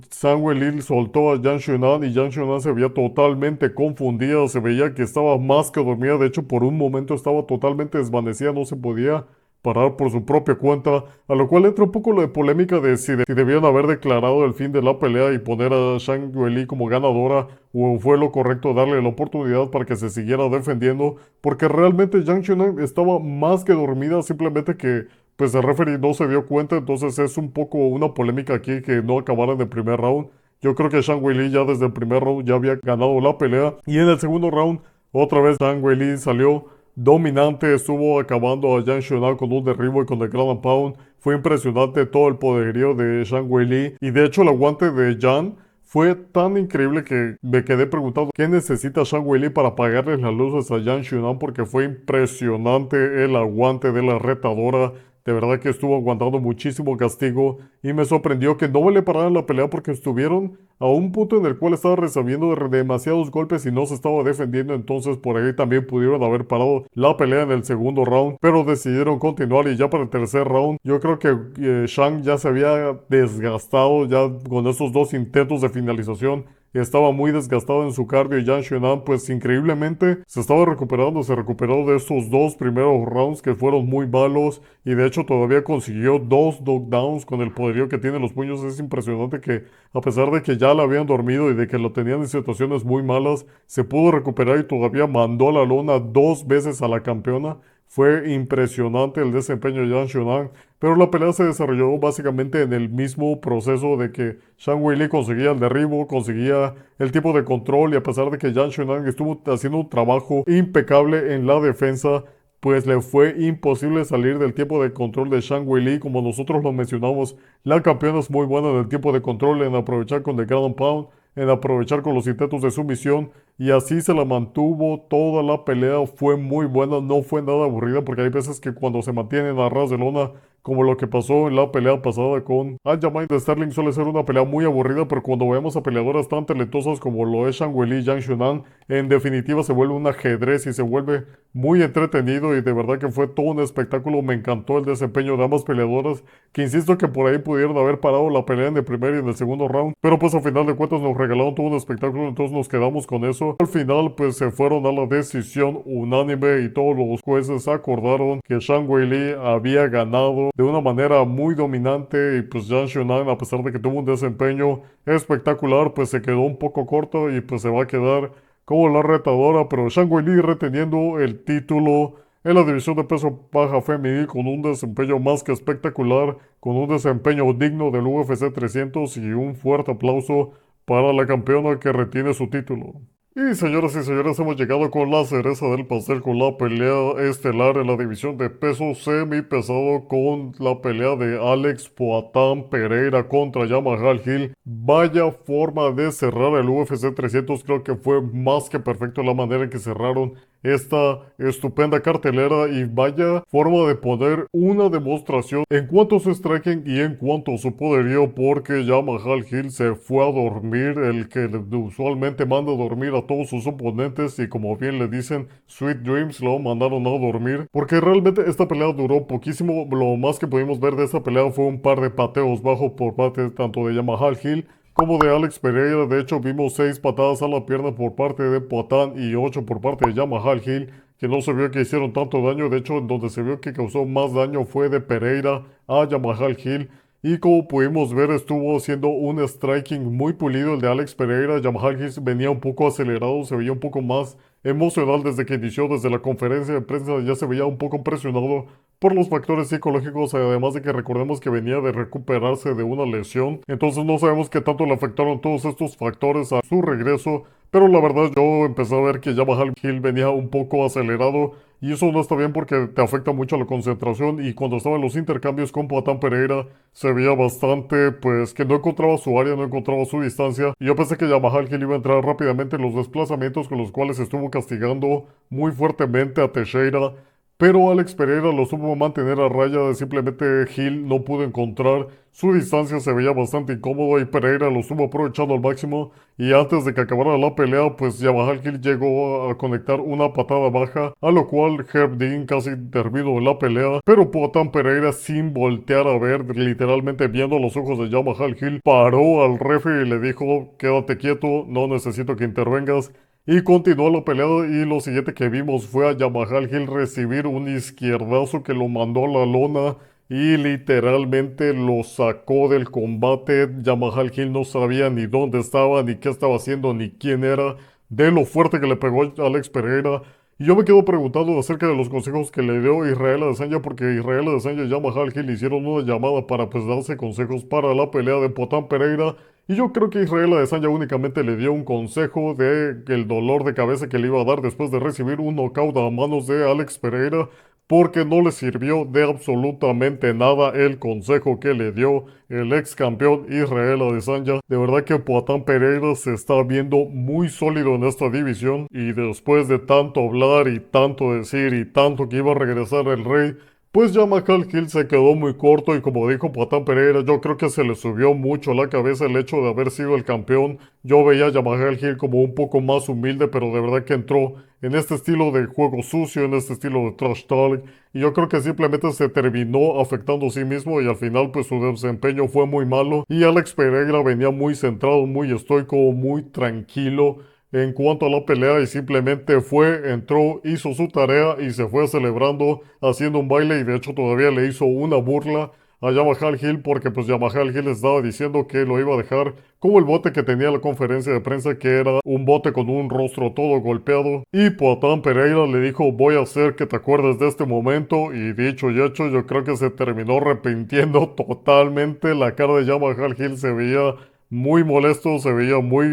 Samuel Hill soltó a Yan Xiaonan, y Yan Xiaonan se veía totalmente confundida, se veía que estaba más que dormida. De hecho, por un momento estaba totalmente desvanecida, no se podía parar por su propia cuenta, a lo cual entra un poco la polémica de si debían haber declarado el fin de la pelea y poner a Zhang Weili como ganadora, o fue lo correcto darle la oportunidad para que se siguiera defendiendo, porque realmente Yang Xiaonan estaba más que dormida, simplemente que pues el referee no se dio cuenta. Entonces es un poco una polémica aquí que no acabara en el primer round. Yo creo que Zhang Weili ya desde el primer round ya había ganado la pelea, y en el segundo round otra vez Zhang Weili salió dominante, estuvo acabando a Yan Xiaonan con un derribo y con el ground and pound. Fue impresionante todo el poderío de Zhang Weili, y de hecho el aguante de Yan fue tan increíble que me quedé preguntando qué necesita Zhang Weili para apagarles las luces a Yan Xiaonan, porque fue impresionante el aguante de la retadora. De verdad que estuvo aguantando muchísimo castigo y me sorprendió que no le pararan la pelea porque estuvieron a un punto en el cual estaba recibiendo demasiados golpes y no se estaba defendiendo, entonces por ahí también pudieron haber parado la pelea en el segundo round, pero decidieron continuar y ya para el tercer round yo creo que Shang ya se había desgastado ya con esos dos intentos de finalización. Estaba muy desgastado en su cardio y Yan Xunan pues increíblemente se estaba recuperando, se recuperó de estos dos primeros rounds que fueron muy malos y de hecho todavía consiguió dos knockdowns con el poderío que tiene los puños. Es impresionante que a pesar de que ya la habían dormido y de que lo tenían en situaciones muy malas, se pudo recuperar y todavía mandó a la lona dos veces a la campeona. Fue impresionante el desempeño de Yan Xunan, pero la pelea se desarrolló básicamente en el mismo proceso de que Zhang Weili conseguía el derribo, conseguía el tipo de control y a pesar de que Yan Xunan estuvo haciendo un trabajo impecable en la defensa, pues le fue imposible salir del tiempo de control de Zhang Weili. Como nosotros lo mencionamos, la campeona es muy buena en el tiempo de control, en aprovechar con el ground pound, en aprovechar con los intentos de sumisión y así se la mantuvo toda la pelea. Fue muy buena, no fue nada aburrida porque hay veces que cuando se mantienen a ras de lona, como lo que pasó en la pelea pasada con Aljamain de Sterling, suele ser una pelea muy aburrida, pero cuando vemos a peleadoras tan talentosas como lo es Zhang Weili y Yan Xunan, en definitiva se vuelve un ajedrez y se vuelve muy entretenido y de verdad que fue todo un espectáculo. Me encantó el desempeño de ambas peleadoras, que insisto que por ahí pudieron haber parado la pelea en el primer y en el segundo round, pero pues a final de cuentas nos regalaron todo un espectáculo, entonces nos quedamos con eso. Al final pues se fueron a la decisión unánime y todos los jueces acordaron que Zhang Weili había ganado de una manera muy dominante y pues Yan Xunan, a pesar de que tuvo un desempeño espectacular, pues se quedó un poco corto y pues se va a quedar como la retadora, pero Zhang Weili reteniendo el título en la división de peso baja femenil con un desempeño más que espectacular, con un desempeño digno del UFC 300 y un fuerte aplauso para la campeona que retiene su título. Y señoras y señores, hemos llegado con la cereza del pastel, con la pelea estelar en la división de peso semipesado, con la pelea de Alex Poatan Pereira contra Jamahal Hill. Vaya forma de cerrar el UFC 300, creo que fue más que perfecto la manera en que cerraron esta estupenda cartelera y vaya forma de poner una demostración en cuanto a su striking y en cuanto a su poderío, porque Jamahal Hill se fue a dormir, el que usualmente manda a dormir a todos sus oponentes y como bien le dicen Sweet Dreams, lo mandaron a dormir porque realmente esta pelea duró poquísimo. Lo más que pudimos ver de esta pelea fue un par de pateos bajo por parte tanto de Jamahal Hill como de Alex Pereira. De hecho vimos 6 patadas a la pierna por parte de Poatan y 8 por parte de Jamahal Hill, que no se vio que hicieron tanto daño. De hecho, en donde se vio que causó más daño fue de Pereira a Jamahal Hill. Y como pudimos ver, estuvo haciendo un striking muy pulido el de Alex Pereira. Jamahal Hill venía un poco acelerado, se veía un poco más emocional desde que inició, desde la conferencia de prensa ya se veía un poco presionado por los factores psicológicos, además de que recordemos que venía de recuperarse de una lesión. Entonces no sabemos qué tanto le afectaron todos estos factores a su regreso. Pero la verdad yo empecé a ver que Jamahal Hill venía un poco acelerado y eso no está bien porque te afecta mucho la concentración y cuando estaba en los intercambios con Poatan Pereira se veía bastante pues que no encontraba su área, no encontraba su distancia y yo pensé que Jamahal Hill iba a entrar rápidamente en los desplazamientos con los cuales estuvo castigando muy fuertemente a Teixeira. Pero Alex Pereira lo supo mantener a raya, simplemente Hill no pudo encontrar su distancia, se veía bastante incómodo y Pereira lo estuvo aprovechando al máximo y antes de que acabara la pelea, pues Jamahal Hill llegó a conectar una patada baja, a lo cual Herb Dean casi terminó la pelea, pero Poatan Pereira sin voltear a ver, literalmente viendo los ojos de Jamahal Hill, paró al referee y le dijo, quédate quieto, no necesito que intervengas. Y continuó la pelea y lo siguiente que vimos fue a Jamahal Hill recibir un izquierdazo que lo mandó a la lona y literalmente lo sacó del combate. Jamahal Hill no sabía ni dónde estaba, ni qué estaba haciendo, ni quién era, de lo fuerte que le pegó a Alex Pereira. Y yo me quedo preguntando acerca de los consejos que le dio Israel Adesanya, porque Israel Adesanya y Jamahal Hill hicieron una llamada para pues darse consejos para la pelea de Poatan Pereira. Y yo creo que Israel Adesanya únicamente le dio un consejo de el dolor de cabeza que le iba a dar después de recibir un knockout a manos de Alex Pereira, porque no le sirvió de absolutamente nada el consejo que le dio el ex campeón Israel Adesanya. De verdad que Poatan Pereira se está viendo muy sólido en esta división y después de tanto hablar y tanto decir y tanto que iba a regresar el rey, Pues ya Mahal Hill se quedó muy corto y como dijo Poatán Pereira, yo creo que se le subió mucho a la cabeza el hecho de haber sido el campeón. Yo veía a Mahal Hill como un poco más humilde, pero de verdad que entró en este estilo de juego sucio, en este estilo de trash talk, y yo creo que simplemente se terminó afectando a sí mismo y al final pues su desempeño fue muy malo y Alex Pereira venía muy centrado, muy estoico, muy tranquilo en cuanto a la pelea y simplemente fue, entró, hizo su tarea y se fue celebrando, haciendo un baile y de hecho todavía le hizo una burla a Yamahal Hill porque pues Yamahal Hill estaba diciendo que lo iba a dejar como el bote que tenía la conferencia de prensa que era un bote con un rostro todo golpeado y Poatán Pereira le dijo voy a hacer que te acuerdes de este momento y dicho y hecho yo creo que se terminó arrepintiendo totalmente. La cara de Yamahal Hill se veía muy molesto, se veía muy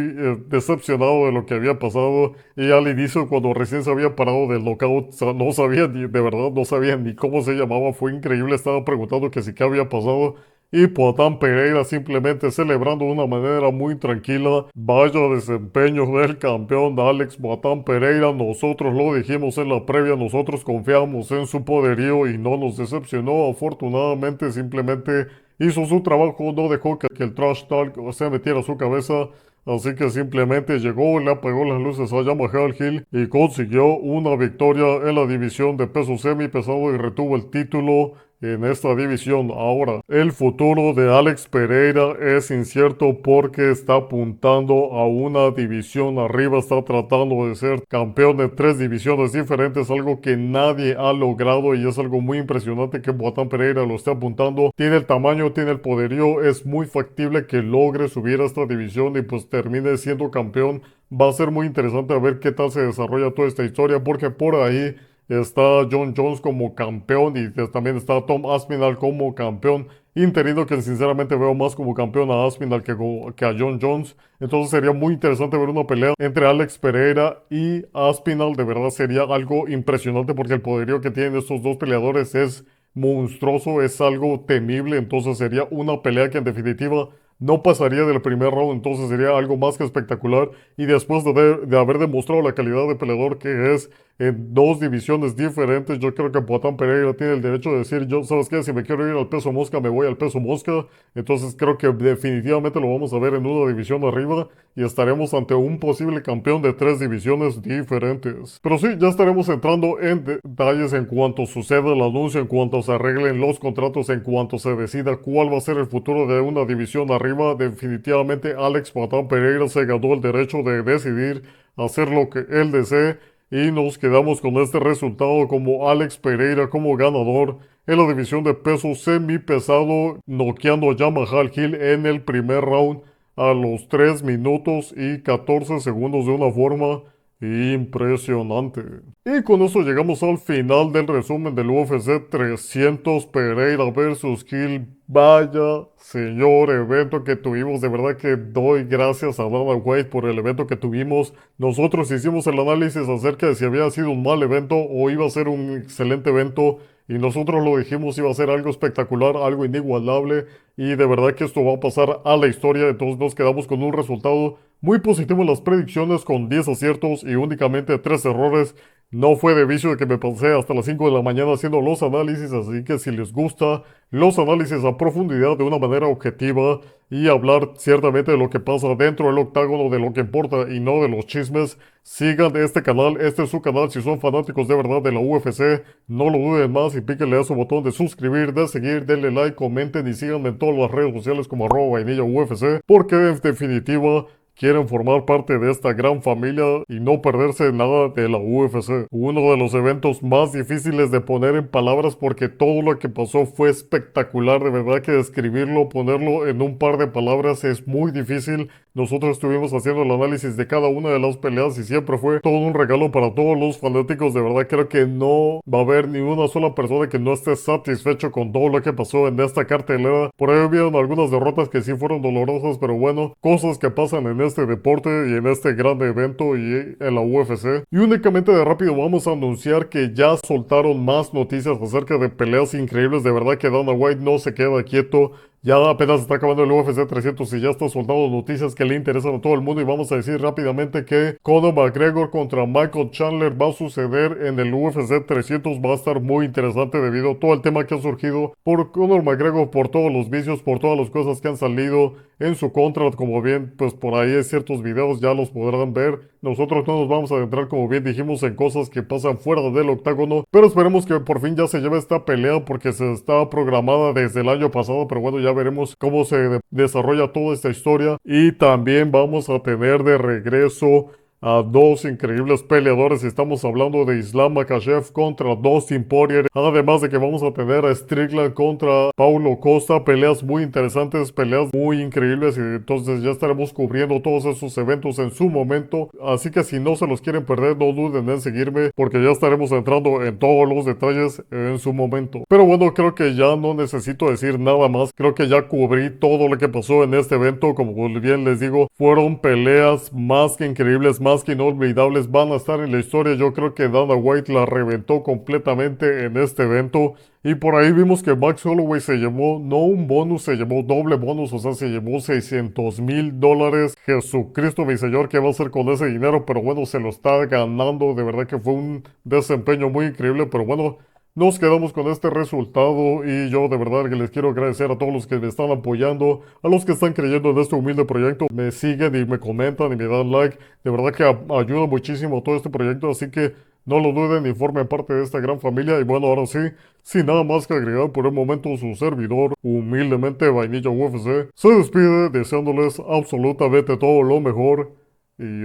decepcionado de lo que había pasado y al inicio cuando recién se había parado del knockout no sabía ni, de verdad no sabía ni cómo se llamaba, fue increíble, estaba preguntando que si qué había pasado y Poatán Pereira simplemente celebrando de una manera muy tranquila. Vaya desempeño del campeón Alex Poatán Pereira, nosotros lo dijimos en la previa, nosotros confiamos en su poderío y no nos decepcionó, afortunadamente simplemente hizo su trabajo, no dejó que el trash talk se metiera a su cabeza. Así que simplemente llegó, le apagó las luces a Yamahal Hill y consiguió una victoria en la división de peso semi pesado y retuvo el título en esta división. Ahora, el futuro de Alex Pereira es incierto porque está apuntando a una división arriba, está tratando de ser campeón de 3 divisiones diferentes, algo que nadie ha logrado y es algo muy impresionante que Poatán Pereira lo esté apuntando. Tiene el tamaño, tiene el poderío, es muy factible que logre subir a esta división y pues termine siendo campeón. Va a ser muy interesante a ver qué tal se desarrolla toda esta historia porque por ahí está John Jones como campeón y también está Tom Aspinall como campeón interino, que sinceramente veo más como campeón a Aspinall que a John Jones. Entonces sería muy interesante ver una pelea entre Alex Pereira y Aspinall. De verdad sería algo impresionante porque el poderío que tienen estos dos peleadores es monstruoso, es algo temible. Entonces sería una pelea que en definitiva no pasaría del primer round, entonces sería algo más que espectacular. Y después de haber demostrado la calidad de peleador que es en 2 divisiones diferentes, yo creo que Poatán Pereira tiene el derecho de decir, yo, ¿sabes qué? Si me quiero ir al peso mosca, me voy al peso mosca. Entonces creo que definitivamente lo vamos a ver en una división arriba y estaremos ante un posible campeón de 3 divisiones diferentes. Pero sí, ya estaremos entrando en detalles en cuanto suceda el anuncio, en cuanto se arreglen los contratos, en cuanto se decida cuál va a ser el futuro de una división arriba. Definitivamente Alex Poatán Pereira se ganó el derecho de decidir hacer lo que él desee y nos quedamos con este resultado como Alex Pereira como ganador en la división de peso semipesado, noqueando a Yamahal Hill en el primer round a los 3 minutos y 14 segundos de una forma impresionante. Y con eso llegamos al final del resumen del UFC 300 Pereira versus Hill. Vaya señor evento que tuvimos, de verdad que doy gracias a Dana White por el evento que tuvimos. Nosotros hicimos el análisis acerca de si había sido un mal evento o iba a ser un excelente evento y nosotros lo dijimos iba a ser algo espectacular, algo inigualable y de verdad que esto va a pasar a la historia. Entonces nos quedamos con un resultado muy positivo en las predicciones con 10 aciertos y únicamente 3 errores. No fue de vicio de que me pasé hasta las 5 de la mañana haciendo los análisis, así que si les gusta los análisis a profundidad de una manera objetiva y hablar ciertamente de lo que pasa dentro del octágono, de lo que importa y no de los chismes, sigan este canal, este es su canal. Si son fanáticos de verdad de la UFC, no lo duden más y píquenle a su botón de suscribir, de seguir, denle like, comenten y síganme en todas las redes sociales como @vainilla_UFC, porque en definitiva quieren formar parte de esta gran familia y no perderse nada de la UFC. Uno de los eventos más difíciles de poner en palabras porque todo lo que pasó fue espectacular. De verdad que describirlo, ponerlo en un par de palabras es muy difícil. Nosotros estuvimos haciendo el análisis de cada una de las peleas y siempre fue todo un regalo para todos los fanáticos. De verdad creo que no va a haber ni una sola persona que no esté satisfecho con todo lo que pasó en esta cartelera. Por ahí hubieron algunas derrotas que sí fueron dolorosas, pero bueno, cosas que pasan en este deporte y en este gran evento y en la UFC. Y únicamente de rápido vamos a anunciar que ya soltaron más noticias acerca de peleas increíbles. De verdad que Dana White no se queda quieto. Ya apenas está acabando el UFC 300 y ya está soltando noticias que le interesan a todo el mundo y vamos a decir rápidamente que Conor McGregor contra Michael Chandler va a suceder en el UFC 300. Va a estar muy interesante debido a todo el tema que ha surgido por Conor McGregor, por todos los vicios, por todas las cosas que han salido en su contra. Como bien, pues por ahí hay ciertos videos, ya los podrán ver. Nosotros no nos vamos a adentrar, como bien dijimos, en cosas que pasan fuera del octágono, pero esperemos que por fin ya se lleve esta pelea porque se está programada desde el año pasado, pero bueno, ya veremos cómo se desarrolla toda esta historia. Y también vamos a tener de regreso a dos increíbles peleadores. Estamos hablando de Islam Makhachev contra Dustin Poirier. Además de que vamos a tener a Strickland contra Paulo Costa. Peleas muy interesantes, peleas muy increíbles. Y entonces ya estaremos cubriendo todos esos eventos en su momento. Así que si no se los quieren perder, no duden en seguirme porque ya estaremos entrando en todos los detalles en su momento. Pero bueno, creo que ya no necesito decir nada más. Creo que ya cubrí todo lo que pasó en este evento. Como bien les digo, fueron peleas más que increíbles, más que inolvidables, van a estar en la historia. Yo creo que Dana White la reventó completamente en este evento. Y por ahí vimos que Max Holloway se llevó, no un bonus, se llevó doble bonus, o sea, se llevó $600,000. Jesucristo, mi señor, ¿qué va a hacer con ese dinero? Pero bueno, se lo está ganando. De verdad que fue un desempeño muy increíble, pero bueno. Nos quedamos con este resultado y yo de verdad que les quiero agradecer a todos los que me están apoyando, a los que están creyendo en este humilde proyecto, me siguen y me comentan y me dan like. De verdad que ayuda muchísimo todo este proyecto, así que no lo duden y formen parte de esta gran familia. Y bueno, ahora sí, sin nada más que agregar por el momento, su servidor, humildemente Vainilla UFC, se despide deseándoles absolutamente todo lo mejor y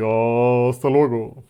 hasta luego.